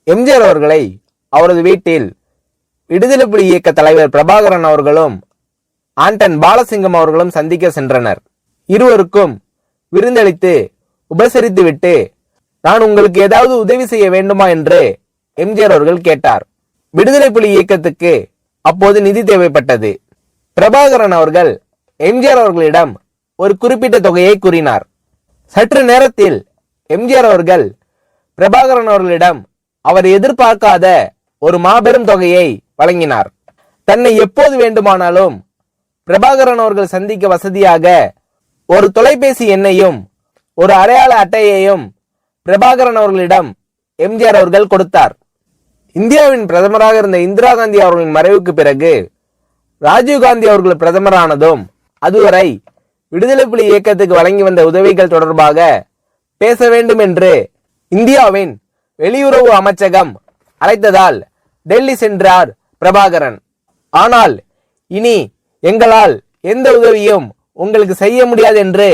எம்ஜிஆர் அவர்களை அவரது வீட்டில் விடுதலை புலி இயக்க தலைவர் பிரபாகரன் அவர்களும் ஆண்டன் பாலசிங்கம் அவர்களும் சந்திக்க சென்றனர். இருவருக்கும் விருந்தளித்து உபசரித்துவிட்டு, நான் உங்களுக்கு ஏதாவது உதவி செய்ய வேண்டுமா என்று எம்ஜிஆர் அவர்கள் கேட்டார். விடுதலை புலி இயக்கத்துக்கு அப்போது நிதி தேவைப்பட்டது. பிரபாகரன் அவர்கள் எம்ஜிஆர் அவர்களிடம் ஒரு குறிப்பிட்ட தொகையை கூறினார். சற்று நேரத்தில் எம்ஜிஆர் அவர்கள் பிரபாகரன் அவர்களிடம் அவர் எதிர்பார்க்காத ஒரு மாபெரும் தொகையை வழங்கினார். தன்னை எப்போது வேண்டுமானாலும் பிரபாகரன் அவர்கள் சந்திக்க வசதியாக ஒரு தொலைபேசி எண்ணையும் ஒரு அடையாள அட்டையையும் பிரபாகரன் அவர்களிடம் எம்ஜிஆர் அவர்கள் கொடுத்தார். இந்தியாவின் பிரதமராக இருந்த இந்திரா காந்தி அவர்களின் மறைவுக்கு பிறகு ராஜீவ்காந்தி அவர்கள் பிரதமரானதும் அதுவரை விடுதலை புலி இயக்கத்துக்கு வழங்கி வந்த உதவிகள் தொடர்பாக பேச வேண்டும் என்று இந்தியாவின் வெளியுறவு அமைச்சகம் அழைத்ததால் டெல்லி சென்றார் பிரபாகரன். ஆனால் இனி எங்களால் எந்த உதவியும் உங்களுக்கு செய்ய முடியாது என்று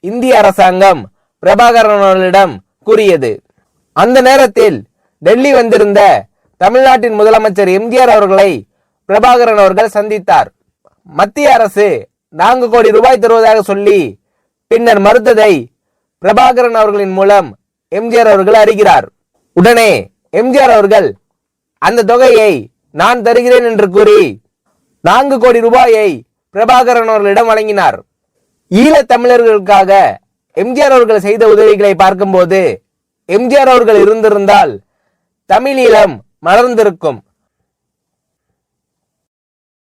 இந்திய அரசாங்கம் பிரபாகரன் அவர்களிடம் கூறியது. அந்த நேரத்தில் டெல்லி வந்திருந்த தமிழ்நாட்டின் முதலமைச்சர் எம்ஜிஆர் அவர்களை பிரபாகரன் அவர்கள் சந்தித்தார். மத்திய அரசு 4 கோடி ரூபாய் தருவதாக சொல்லி பின்னர் மறுத்ததை பிரபாகரன் அவர்களின் மூலம் எம்ஜிஆர் அவர்கள் அறிகிறார். உடனே எம்ஜிஆர் அவர்கள் அந்த தொகையை நான் தருகிறேன் என்று கூறி 4 கோடி ரூபாயை பிரபாகரன் அவர்களிடம் வழங்கினார். ஈழத் தமிழர்களுக்காக எம்ஜிஆர் அவர்கள் செய்த உதவிகளை பார்க்கும்போது எம்ஜிஆர் அவர்கள் இருந்திருந்தால் தமிழீழம் மலர்ந்திருக்கும்.